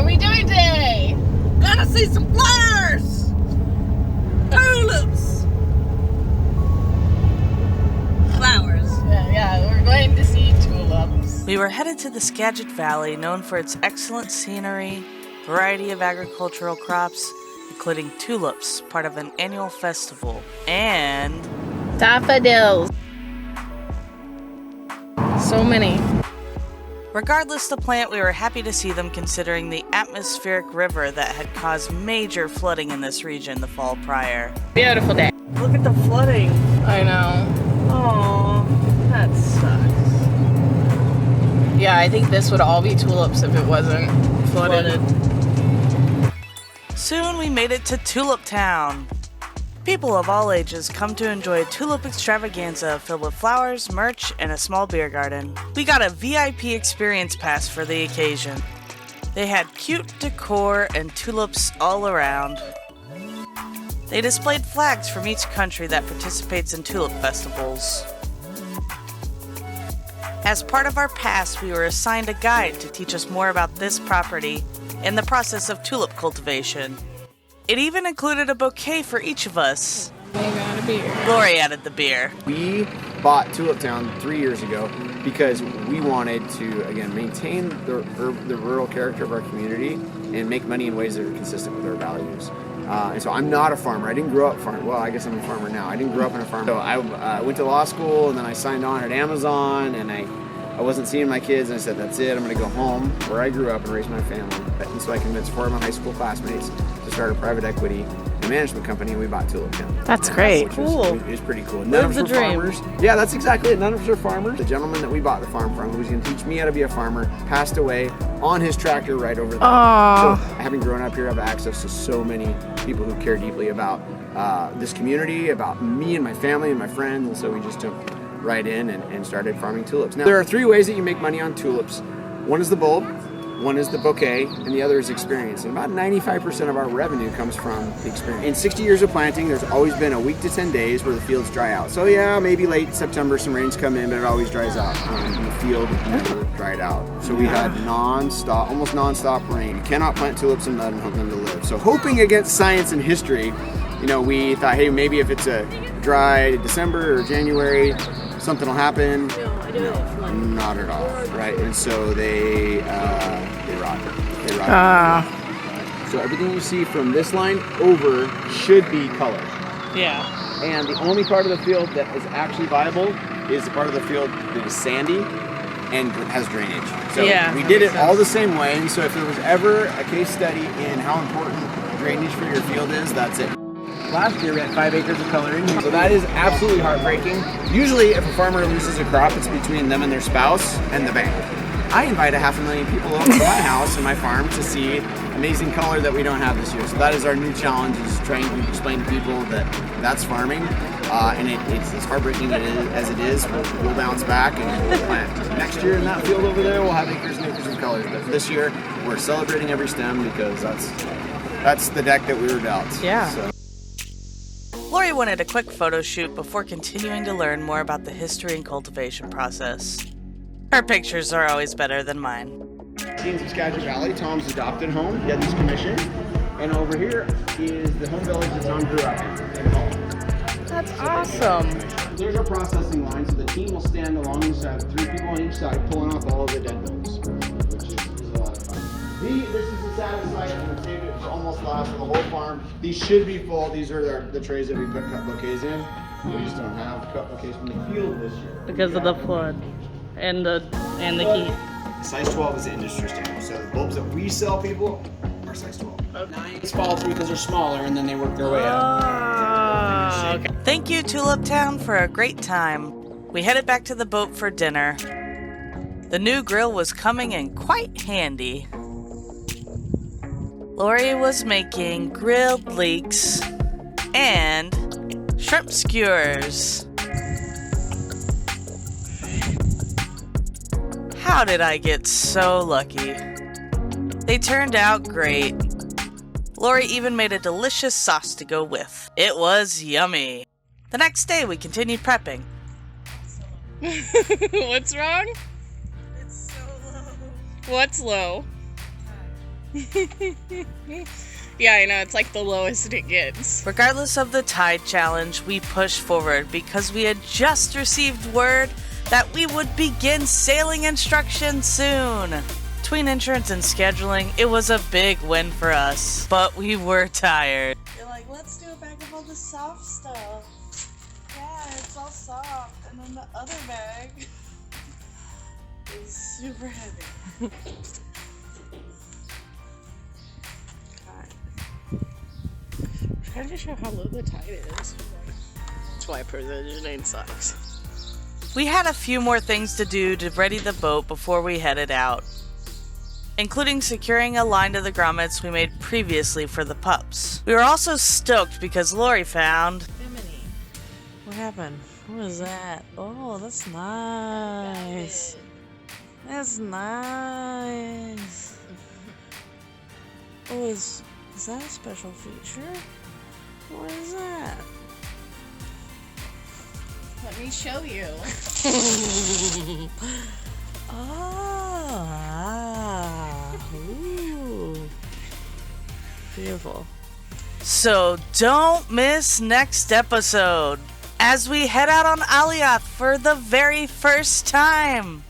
we doing today? Gotta see some flowers! Tulips! Flowers. Yeah, we're going to see tulips. We were headed to the Skagit Valley, known for its excellent scenery, variety of agricultural crops, including tulips, part of an annual festival, and Daffodils. So many. regardless the plant, we were happy to see them considering the atmospheric river that had caused major flooding in this region the fall prior. Beautiful day. Look at the flooding. I know. Oh, that sucks. Yeah, I think this would all be tulips if it wasn't flooded. Soon we made it to Tulip Town. People of all ages come to enjoy a tulip extravaganza filled with flowers, merch, and a small beer garden. We got a VIP experience pass for the occasion. They had cute decor and tulips all around. They displayed flags from each country that participates in tulip festivals. As part of our pass, we were assigned a guide to teach us more about this property and the process of tulip cultivation. It even included a bouquet for each of us. They got a beer. Lori added the beer. We bought Tulip Town 3 years ago because we wanted to, again, maintain the rural character of our community and make money in ways that are consistent with our values. And so I'm not a farmer. I didn't grow up farming. Well, I guess I'm a farmer now. I didn't grow up in a farm. So I went to law school, and then I signed on at Amazon, and I wasn't seeing my kids, and I said, that's it, I'm going to go home where I grew up and raise my family. And so I convinced 4 of my high school classmates to start a private equity and management company, and we bought Tulip Town. That's great. Cool. It was pretty cool. Live the dream. Farmers. Yeah, that's exactly it. None of us are farmers. The gentleman that we bought the farm from, who was going to teach me how to be a farmer, passed away on his tractor right over there. Aww. So having grown up here, I have access to so many people who care deeply about this community, about me and my family and my friends, and so we just took right in and started farming tulips. Now, there are 3 ways that you make money on tulips. One is the bulb, one is the bouquet, and the other is experience. And about 95% of our revenue comes from the experience. In 60 years of planting, there's always been a week to 10 days where the fields dry out. So yeah, maybe late September some rains come in, but it always dries out. The field never dried out. So we had almost non-stop rain. You cannot plant tulips in mud and hope them to live. So hoping against science and history, we thought, hey, maybe if it's a dry December or January, something will happen. No, not at all, right? And so they rot. So everything you see from this line over should be color. Yeah. And the only part of the field that is actually viable is the part of the field that is sandy and has drainage. So we did it all the same way. And so if there was ever a case study in how important drainage for your field is, that's it. Last year we had 5 acres of coloring, so that is absolutely heartbreaking. Usually if a farmer loses a crop, it's between them and their spouse and the bank. I invite 500,000 people over to my house and my farm to see amazing color that we don't have this year. So that is our new challenge, is trying to explain to people that that's farming. And it's heartbreaking as it is. We'll bounce back and we'll plant. Next year in that field over there, we'll have acres and acres of colors. But this year, we're celebrating every stem because that's the deck that we were dealt. Yeah. So. Lori wanted a quick photo shoot before continuing to learn more about the history and cultivation process. Her pictures are always better than mine. Scenes of Skagit Valley, Tom's adopted home. He had these commissioned. And over here is the home village that Tom grew up in Holland. That's awesome. There's our processing line, so the team will stand along each side, 3 people on each side, pulling off all of the dead bones, which is a lot of fun. This is the saddest site, and we'll save it for almost last for the whole farm. These should be full. These are the trays that we put cut bouquets in. We just don't have cut bouquets from the field this year. Because of the flood and the heat. Size 12 is the industry standard. So the bulbs that we sell people are size 12. 9s fall through because they're smaller, and then they work their way up. Okay. Thank you, Tulip Town, for a great time. We headed back to the boat for dinner. The new grill was coming in quite handy. Lori was making grilled leeks and shrimp skewers. How did I get so lucky? They turned out great. Lori even made a delicious sauce to go with. It was yummy. The next day we continued prepping. What's wrong? It's so low. What's low? Yeah, I know, it's like the lowest it gets. Regardless of the tide challenge, we pushed forward because we had just received word that we would begin sailing instruction soon. Between insurance and scheduling, it was a big win for us, but we were tired. You're like, let's do a bag of all the soft stuff. Yeah, it's all soft. And then the other bag is super heavy. Trying to show how low the tide is. That's why provisioning sucks. We had a few more things to do to ready the boat before we headed out, including securing a line to the grommets we made previously for the pups. We were also stoked because Lori found What happened? What is that? Oh, that's nice. That's nice. Oh, is that a special feature? What is that? Let me show you. Ooh. Beautiful. So don't miss next episode as we head out on Alioth for the very first time.